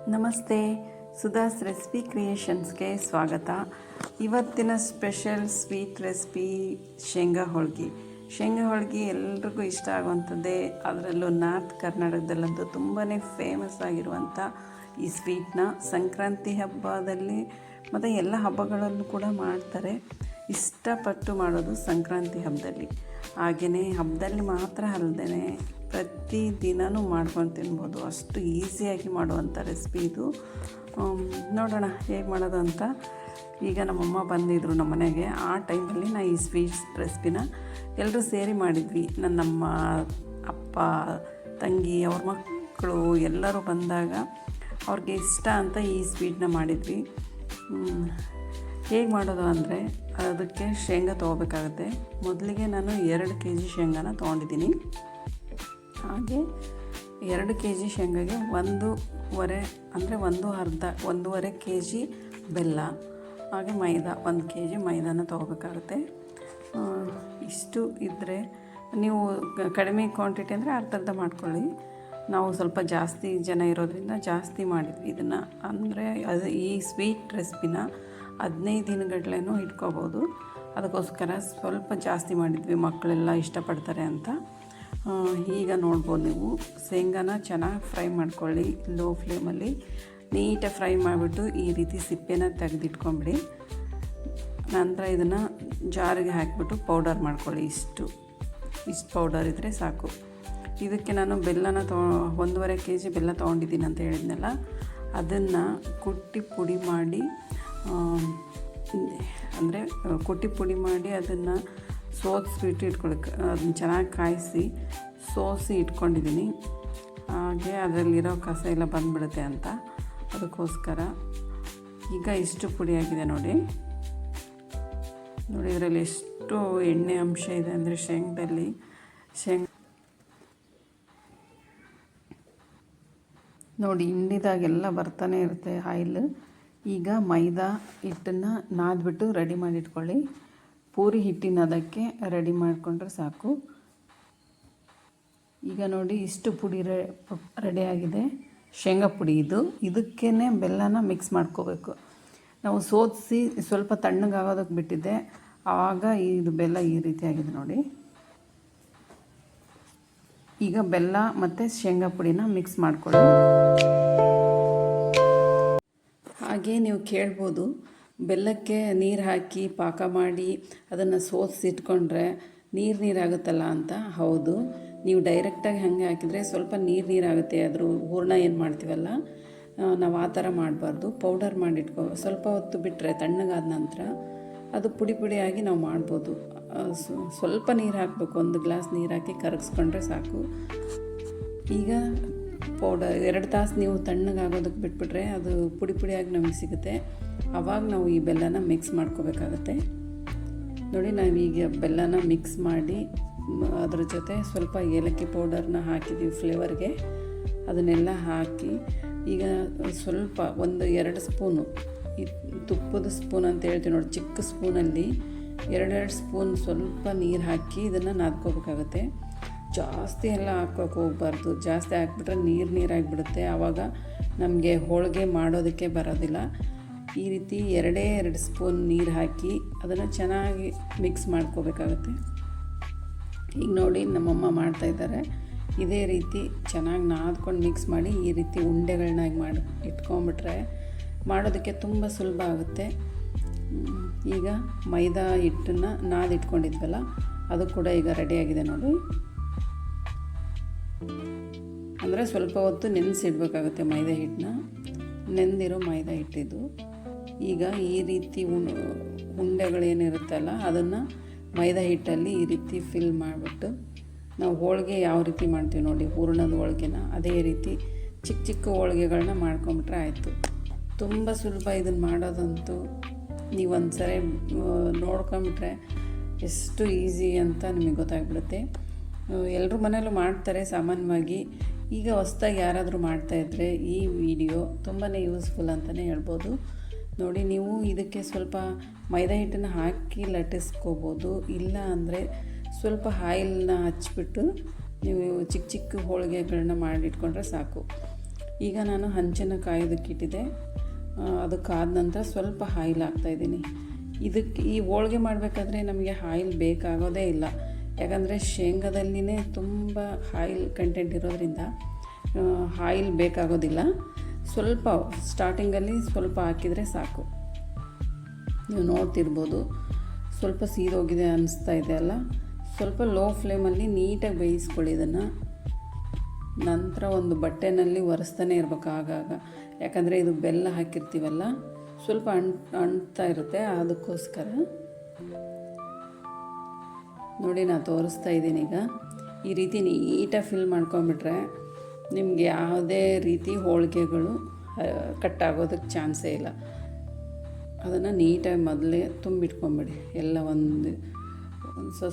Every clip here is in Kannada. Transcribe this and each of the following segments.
ನಮಸ್ತೆ, ಸುಧಾಸ್ ರೆಸಿಪಿ ಕ್ರಿಯೇಷನ್ಸ್ಗೆ ಸ್ವಾಗತ. ಇವತ್ತಿನ ಸ್ಪೆಷಲ್ ಸ್ವೀಟ್ ರೆಸಿಪಿ ಶೇಂಗಾ ಹೋಳ್ಗೆ. ಶೇಂಗಾ ಹೋಳ್ಗೆ ಎಲ್ರಿಗೂ ಇಷ್ಟ ಆಗುವಂಥದ್ದೇ. ಅದರಲ್ಲೂ ನಾರ್ತ್ ಕರ್ನಾಟಕದಲ್ಲಂತೂ ತುಂಬಾ ಫೇಮಸ್ ಆಗಿರುವಂಥ ಈ ಸ್ವೀಟ್ನ ಸಂಕ್ರಾಂತಿ ಹಬ್ಬದಲ್ಲಿ ಮತ್ತು ಎಲ್ಲ ಹಬ್ಬಗಳಲ್ಲೂ ಕೂಡ ಮಾಡ್ತಾರೆ. ಇಷ್ಟಪಟ್ಟು ಮಾಡೋದು ಸಂಕ್ರಾಂತಿ ಹಬ್ಬದಲ್ಲಿ. ಹಾಗೆಯೇ ಹಬ್ಬದಲ್ಲಿ ಮಾತ್ರ ಅಲ್ಲದೇ ಪ್ರತಿ ದಿನವೂ ಮಾಡ್ಕೊಂಡು ತಿನ್ಬೋದು. ಅಷ್ಟು ಈಸಿಯಾಗಿ ಮಾಡುವಂಥ ರೆಸಿಪಿ ಇದು. ನೋಡೋಣ ಹೇಗೆ ಮಾಡೋದು ಅಂತ. ಈಗ ನಮ್ಮಮ್ಮ ಬಂದಿದ್ದರು ನಮ್ಮ ಮನೆಗೆ. ಆ ಟೈಮಲ್ಲಿ ನಾನು ಈ ಸ್ವೀಟ್ಸ್ ರೆಸಿಪಿನ ಎಲ್ಲರೂ ಸೇರಿ ಮಾಡಿದ್ವಿ. ನನ್ನಮ್ಮ, ಅಪ್ಪ, ತಂಗಿ, ಅವ್ರ ಮಕ್ಕಳು ಎಲ್ಲರೂ ಬಂದಾಗ ಅವ್ರಿಗೆ ಇಷ್ಟ ಅಂತ ಈ ಸ್ವೀಟ್ನ ಮಾಡಿದ್ವಿ. ಹೇಗೆ ಮಾಡೋದು ಅಂದರೆ ಅದಕ್ಕೆ ಶೇಂಗಾ ತೊಗೋಬೇಕಾಗುತ್ತೆ. ಮೊದಲಿಗೆ ನಾನು 2 kg ಶೇಂಗಾನ ತೊಗೊಂಡಿದ್ದೀನಿ. ಹಾಗೆ 2 kg ಶೇಂಗಾಗೆ 1.5 kg ಬೆಲ್ಲ, ಹಾಗೆ ಮೈದಾ 1 kg ಮೈದಾನ ತೊಗೋಬೇಕಾಗುತ್ತೆ. ಇಷ್ಟು ಇದ್ದರೆ ನೀವು ಕಡಿಮೆ ಕ್ವಾಂಟಿಟಿ ಅಂದರೆ ಅರ್ಧ ಮಾಡ್ಕೊಳ್ಳಿ. ನಾವು ಸ್ವಲ್ಪ ಜಾಸ್ತಿ ಜನ ಇರೋದ್ರಿಂದ ಜಾಸ್ತಿ ಮಾಡಿದ್ವಿ ಇದನ್ನು. ಅಂದರೆ ಈ ಸ್ವೀಟ್ ರೆಸಿಪಿನ 15 ದಿನಗಟ್ಟಲೆನೂ ಇಟ್ಕೋಬೋದು. ಅದಕ್ಕೋಸ್ಕರ ಸ್ವಲ್ಪ ಜಾಸ್ತಿ ಮಾಡಿದ್ವಿ, ಮಕ್ಕಳೆಲ್ಲ ಇಷ್ಟಪಡ್ತಾರೆ ಅಂತ. ಈಗ ನೋಡ್ಬೋದು ನೀವು, ಶೇಂಗಾನ ಚೆನ್ನಾಗಿ ಫ್ರೈ ಮಾಡ್ಕೊಳ್ಳಿ. ಲೋ ಫ್ಲೇಮಲ್ಲಿ ನೀಟಾಗಿ ಫ್ರೈ ಮಾಡಿಬಿಟ್ಟು ಈ ರೀತಿ ಸಿಪ್ಪೆನ ತೆಗೆದಿಟ್ಕೊಂಬಿಡಿ. ನಂತರ ಇದನ್ನು ಜಾರಿಗೆ ಹಾಕಿಬಿಟ್ಟು ಪೌಡರ್ ಮಾಡ್ಕೊಳ್ಳಿ. ಇಷ್ಟು ಪೌಡರ್ ಇದ್ದರೆ ಸಾಕು. ಇದಕ್ಕೆ ನಾನು ಬೆಲ್ಲನ 1.5 kg ಬೆಲ್ಲ ತೊಗೊಂಡಿದ್ದೀನಿ ಅಂತ ಹೇಳಿದ್ನಲ್ಲ, ಅದನ್ನು ಕುಟ್ಟಿ ಪುಡಿ ಮಾಡಿ ಅದನ್ನು ಸೋಸಿಬಿಟ್ಟು ಇಟ್ಕೊಳ್ಳೋಕ್ಕೆ, ಅದನ್ನು ಚೆನ್ನಾಗಿ ಕಾಯಿಸಿ ಸೋಸಿ ಇಟ್ಕೊಂಡಿದ್ದೀನಿ. ಹಾಗೆ ಅದರಲ್ಲಿರೋ ಕಸ ಎಲ್ಲ ಬಂದುಬಿಡುತ್ತೆ ಅಂತ, ಅದಕ್ಕೋಸ್ಕರ. ಈಗ ಇಷ್ಟು ಪುಡಿಯಾಗಿದೆ ನೋಡಿ. ಇದರಲ್ಲಿ ಎಷ್ಟು ಎಣ್ಣೆ ಅಂಶ ಇದೆ ಅಂದರೆ ಶೇಂಗದಲ್ಲಿ. ನೋಡಿ, ಹಿಂಡಿದಾಗೆಲ್ಲ ಬರ್ತಾನೆ ಇರುತ್ತೆ ಆಯಿಲ್. ಈಗ ಮೈದಾ ಹಿಟ್ಟನ್ನು ನಾದ್ಬಿಟ್ಟು ರೆಡಿ ಮಾಡಿಟ್ಕೊಳ್ಳಿ. ಪೂರಿ ಹಿಟ್ಟಿನ ಅದಕ್ಕೆ ರೆಡಿ ಮಾಡಿಕೊಂಡ್ರೆ ಸಾಕು. ಈಗ ನೋಡಿ, ಇಷ್ಟು ಪುಡಿ ರೆಡಿಯಾಗಿದೆ. ಶೇಂಗಾ ಪುಡಿ ಇದಕ್ಕೇ ಬೆಲ್ಲನ ಮಿಕ್ಸ್ ಮಾಡ್ಕೋಬೇಕು. ನಾವು ಸೋದಿಸಿ ಸ್ವಲ್ಪ ತಣ್ಣಗಾಗೋದಕ್ಕೆ ಬಿಟ್ಟಿದ್ದೆ, ಆವಾಗ ಇದು ಬೆಲ್ಲ ಈ ರೀತಿಯಾಗಿದೆ ನೋಡಿ. ಈಗ ಬೆಲ್ಲ ಮತ್ತು ಶೇಂಗಾ ಪುಡಿನ ಮಿಕ್ಸ್ ಮಾಡ್ಕೊಳ್ಳಿ. ಹಾಗೆ ನೀವು ಕೇಳ್ಬೋದು, ಬೆಲ್ಲಕ್ಕೆ ನೀರು ಹಾಕಿ ಪಾಕ ಮಾಡಿ ಅದನ್ನು ಸೋಸಿಟ್ಕೊಂಡ್ರೆ ನೀರಾಗುತ್ತಲ್ಲ ಅಂತ. ಹೌದು, ನೀವು ಡೈರೆಕ್ಟಾಗಿ ಹಾಗೆ ಹಾಕಿದರೆ ಸ್ವಲ್ಪ ನೀರಾಗುತ್ತೆ. ಅದ್ರ ಹೂರಣ ಏನು ಮಾಡ್ತೀವಲ್ಲ, ನಾವು ಆ ಥರ ಮಾಡಬಾರ್ದು. ಪೌಡರ್ ಮಾಡಿಟ್ಕೊ, ಸ್ವಲ್ಪ ಹೊತ್ತು ಬಿಟ್ಟರೆ ತಣ್ಣಗಾದ ನಂತರ ಅದು ಪುಡಿಯಾಗಿ ನಾವು ಮಾಡ್ಬೋದು. ಸ್ವಲ್ಪ ನೀರು ಹಾಕಬೇಕು, 1 ಗ್ಲಾಸ್ ನೀರು ಹಾಕಿ ಕರಗಿಸ್ಕೊಂಡ್ರೆ ಸಾಕು. ಈಗ ಪೌಡರ್ 2 ತಾಸು ನೀವು ತಣ್ಣಗಾಗೋದಕ್ಕೆ ಬಿಟ್ಬಿಟ್ರೆ ಅದು ಪುಡಿಯಾಗಿ ನಮಗೆ ಸಿಗುತ್ತೆ. ಆವಾಗ ನಾವು ಈ ಬೆಲ್ಲನ ಮಿಕ್ಸ್ ಮಾಡ್ಕೋಬೇಕಾಗತ್ತೆ. ನೋಡಿ, ನಾವೀಗ ಬೆಲ್ಲನ ಮಿಕ್ಸ್ ಮಾಡಿ ಅದ್ರ ಜೊತೆ ಸ್ವಲ್ಪ ಏಲಕ್ಕಿ ಪೌಡರ್ನ ಹಾಕಿದ್ದೀವಿ ಫ್ಲೇವರ್ಗೆ. ಅದನ್ನೆಲ್ಲ ಹಾಕಿ ಈಗ ಸ್ವಲ್ಪ 1-2 ಸ್ಪೂನು, ಈ ತುಪ್ಪದ ಸ್ಪೂನ್ ಅಂತ ಹೇಳ್ತೀವಿ ನೋಡಿ, ಚಿಕ್ಕ ಸ್ಪೂನಲ್ಲಿ 2 ಸ್ಪೂನ್ ಸ್ವಲ್ಪ ನೀರು ಹಾಕಿ ಇದನ್ನು ನಾದ್ಕೋಬೇಕಾಗತ್ತೆ. ಜಾಸ್ತಿ ಎಲ್ಲ ಹಾಕೋಕೆ ಹೋಗಬಾರ್ದು. ಜಾಸ್ತಿ ಹಾಕ್ಬಿಟ್ರೆ ನೀರಾಗಿಬಿಡುತ್ತೆ. ಆವಾಗ ನಮಗೆ ಹೋಳಿಗೆ ಮಾಡೋದಕ್ಕೆ ಬರೋದಿಲ್ಲ. ಈ ರೀತಿ 2 ಸ್ಪೂನ್ ನೀರು ಹಾಕಿ ಅದನ್ನು ಚೆನ್ನಾಗಿ ಮಿಕ್ಸ್ ಮಾಡ್ಕೋಬೇಕಾಗತ್ತೆ. ಈಗ ನೋಡಿ, ನಮ್ಮಮ್ಮ ಮಾಡ್ತಾಯಿದ್ದಾರೆ. ಇದೇ ರೀತಿ ಚೆನ್ನಾಗಿ ನಾದ್ಕೊಂಡು ಮಿಕ್ಸ್ ಮಾಡಿ ಈ ರೀತಿ ಉಂಡೆಗಳನ್ನಾಗಿ ಮಾಡಿ ಇಟ್ಕೊಂಬಿಟ್ರೆ ಮಾಡೋದಕ್ಕೆ ತುಂಬ ಸುಲಭ ಆಗುತ್ತೆ. ಈಗ ಮೈದಾ ಹಿಟ್ಟನ್ನು ನಾದಿಟ್ಕೊಂಡಿದ್ವಲ್ಲ, ಅದು ಕೂಡ ಈಗ ರೆಡಿಯಾಗಿದೆ ನೋಡಿ. ಅಂದರೆ ಸ್ವಲ್ಪ ಹೊತ್ತು ನೆನೆಸಿಡ್ಬೇಕಾಗುತ್ತೆ ಮೈದಾ ಹಿಟ್ಟನ್ನ. ನೆಂದಿರೋ ಮೈದಾ ಹಿಟ್ಟಿದ್ದು ಈಗ ಈ ರೀತಿ ಉಂಡೆಗಳೇನಿರುತ್ತಲ್ಲ ಅದನ್ನು ಮೈದಾ ಹಿಟ್ಟಲ್ಲಿ ಈ ರೀತಿ ಫಿಲ್ ಮಾಡಿಬಿಟ್ಟು, ನಾವು ಹೋಳಿಗೆ ಯಾವ ರೀತಿ ಮಾಡ್ತೀವಿ ನೋಡಿ, ಹೂರಣದ ಹೋಳಿಗೆನ ಅದೇ ರೀತಿ ಚಿಕ್ಕ ಹೋಳಿಗೆಗಳನ್ನ ಮಾಡ್ಕೊಂಬಿಟ್ರೆ ಆಯಿತು. ತುಂಬ ಸುಲಭ ಇದನ್ನು ಮಾಡೋದಂತೂ. ನೀವು ಒಂದು ಸರಿ ನೋಡ್ಕೊಂಬಿಟ್ರೆ ಎಷ್ಟು ಈಸಿ ಅಂತ ನಿಮಗೆ ಗೊತ್ತಾಗ್ಬಿಡುತ್ತೆ. ಎಲ್ಲರ ಮನೆಯಲ್ಲೂ ಮಾಡ್ತಾರೆ ಸಾಮಾನ್ಯವಾಗಿ. ಈಗ ಹೊಸ್ದಾಗಿ ಯಾರಾದರೂ ಮಾಡ್ತಾಯಿದ್ರೆ ಈ ವಿಡಿಯೋ ತುಂಬಾ ಯೂಸ್ಫುಲ್ ಅಂತಲೇ ಹೇಳ್ಬೋದು. ನೋಡಿ, ನೀವು ಇದಕ್ಕೆ ಸ್ವಲ್ಪ ಮೈದಾ ಹಿಟ್ಟನ್ನು ಹಾಕಿ ಲಟ್ಟಿಸ್ಕೋಬೋದು. ಇಲ್ಲ ಅಂದರೆ ಸ್ವಲ್ಪ ಆಯಿಲ್ನ ಹಚ್ಬಿಟ್ಟು ನೀವು ಚಿಕ್ಕ ಹೋಳಿಗೆಗಳನ್ನ ಮಾಡಿಟ್ಕೊಂಡ್ರೆ ಸಾಕು. ಈಗ ನಾನು ಹಂಚನ್ನು ಕಾಯೋದಕ್ಕಿಟ್ಟಿದ್ದೆ. ಅದು ಕಾದ ನಂತರ ಸ್ವಲ್ಪ ಆಯಿಲ್ ಹಾಕ್ತಾಯಿದ್ದೀನಿ. ಇದಕ್ಕೆ ಈ ಹೋಳ್ಗೆ ಮಾಡಬೇಕಾದ್ರೆ ನಮಗೆ ಆಯಿಲ್ ಬೇಕಾಗೋದೇ ಇಲ್ಲ, ಯಾಕಂದರೆ ಶೇಂಗಾದಲ್ಲಿನೇ ತುಂಬ ಆಯಿಲ್ ಕಂಟೆಂಟ್ ಇರೋದ್ರಿಂದ ಆಯಿಲ್ ಬೇಕಾಗೋದಿಲ್ಲ. ಸ್ವಲ್ಪ ಸ್ಟಾರ್ಟಿಂಗಲ್ಲಿ ಸ್ವಲ್ಪ ಹಾಕಿದರೆ ಸಾಕು. ನೀವು ನೋಡ್ತಿರ್ಬೋದು ಸ್ವಲ್ಪ ಸೀದೋಗಿದೆ ಅನಿಸ್ತಾ ಇದೆ ಅಲ್ಲ. ಸ್ವಲ್ಪ ಲೋ ಫ್ಲೇಮಲ್ಲಿ ನೀಟಾಗಿ ಬೇಯಿಸ್ಕೊಳ್ಳಿ ಇದನ್ನು. ನಂತರ ಒಂದು ಬಟ್ಟೆನಲ್ಲಿ ಒರೆಸ್ತಾನೆ ಇರ್ಬೇಕು ಆಗಾಗ, ಯಾಕಂದರೆ ಇದು ಬೆಲ್ಲ ಹಾಕಿರ್ತೀವಲ್ಲ, ಸ್ವಲ್ಪ ಅಂಟ್ತಾ ಇರುತ್ತೆ, ಅದಕ್ಕೋಸ್ಕರ. ನೋಡಿ ನಾನು ತೋರಿಸ್ತಾ ಇದ್ದೀನಿ ಈಗ. ಈ ರೀತಿ ನೀಟಾಗಿ ಫಿಲ್ ಮಾಡ್ಕೊಂಬಿಟ್ರೆ ನಿಮಗೆ ಯಾವುದೇ ರೀತಿ ಹೋಳಿಗೆಗಳು ಕಟ್ಟಾಗೋದಕ್ಕೆ ಚಾನ್ಸೇ ಇಲ್ಲ. ಅದನ್ನು ನೀಟಾಗಿ ಮೊದಲೇ ತುಂಬಿಟ್ಕೊಂಬಿಡಿ. ಎಲ್ಲ ಒಂದು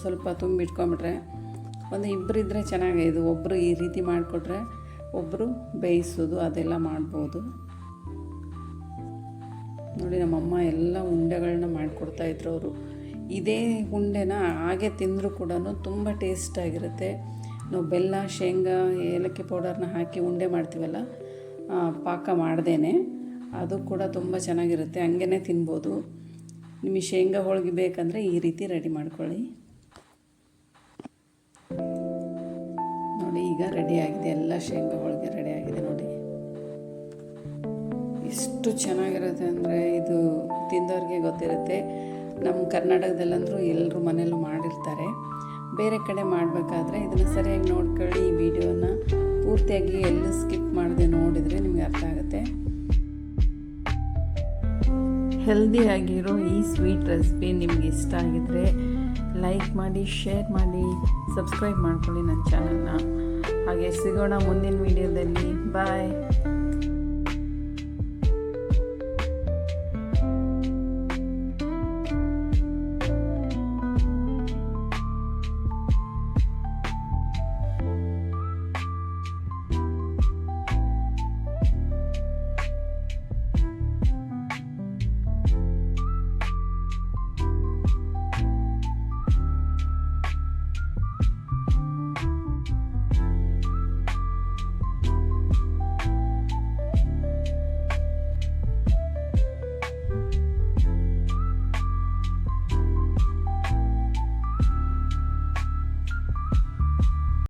ಸ್ವಲ್ಪ ತುಂಬಿಟ್ಕೊಂಬಿಟ್ರೆ ಒಂದು ಇಬ್ಬರು ಇದ್ದರೆ ಚೆನ್ನಾಗಿದೆ. ಇದು ಒಬ್ಬರು ಈ ರೀತಿ ಮಾಡಿಕೊಟ್ರೆ ಒಬ್ಬರು ಬೇಯಿಸೋದು ಅದೆಲ್ಲ ಮಾಡ್ಬೋದು. ನೋಡಿ ನಮ್ಮಮ್ಮ ಎಲ್ಲ ಉಂಡೆಗಳನ್ನ ಮಾಡಿಕೊಡ್ತಾಯಿದ್ರು ಅವರು. ಇದೇ ಉಂಡೆನ ಹಾಗೆ ತಿಂದರೂ ಕೂಡ ತುಂಬ ಟೇಸ್ಟಾಗಿರುತ್ತೆ. ನಾವು ಬೆಲ್ಲ, ಶೇಂಗಾ, ಏಲಕ್ಕಿ ಪೌಡರ್ನ ಹಾಕಿ ಉಂಡೆ ಮಾಡ್ತೀವಲ್ಲ, ಪಾಕ ಮಾಡ್ದೇನೆ, ಅದು ಕೂಡ ತುಂಬ ಚೆನ್ನಾಗಿರುತ್ತೆ. ಹಂಗೇ ತಿನ್ಬೋದು. ನಿಮಗೆ ಶೇಂಗಾ ಹೋಳಿಗೆ ಬೇಕಂದರೆ ಈ ರೀತಿ ರೆಡಿ ಮಾಡ್ಕೊಳ್ಳಿ. ನೋಡಿ ಈಗ ರೆಡಿಯಾಗಿದೆ, ಎಲ್ಲ ಶೇಂಗಾ ಹೋಳಿಗೆ ರೆಡಿಯಾಗಿದೆ ನೋಡಿ. ಎಷ್ಟು ಚೆನ್ನಾಗಿರುತ್ತೆ ಅಂದರೆ ಇದು ತಿಂದವ್ರಿಗೆ ಗೊತ್ತಿರುತ್ತೆ. ನಮ್ಮ ಕರ್ನಾಟಕದಲ್ಲಂದರೂ ಎಲ್ಲರೂ ಮನೆಯಲ್ಲೂ ಮಾಡಿರ್ತಾರೆ. ಬೇರೆ ಕಡೆ ಮಾಡಬೇಕಾದ್ರೆ ಇದನ್ನು ಸರಿಯಾಗಿ ನೋಡ್ಕೊಳ್ಳಿ. ಈ ವಿಡಿಯೋನ ಪೂರ್ತಿಯಾಗಿ ಎಲ್ಲೂ ಸ್ಕಿಪ್ ಮಾಡದೆ ನೋಡಿದರೆ ನಿಮಗೆ ಅರ್ಥ ಆಗುತ್ತೆ. ಹೆಲ್ದಿಯಾಗಿರೋ ಈ ಸ್ವೀಟ್ ರೆಸಿಪಿ ನಿಮಗೆ ಇಷ್ಟ ಆಗಿದ್ದರೆ ಲೈಕ್ ಮಾಡಿ, ಶೇರ್ ಮಾಡಿ, ಸಬ್ಸ್ಕ್ರೈಬ್ ಮಾಡ್ಕೊಳ್ಳಿ ನನ್ನ ಚಾನಲ್ನ. ಹಾಗೆ ಸಿಗೋಣ ಮುಂದಿನ ವಿಡಿಯೋದಲ್ಲಿ. ಬಾಯ್.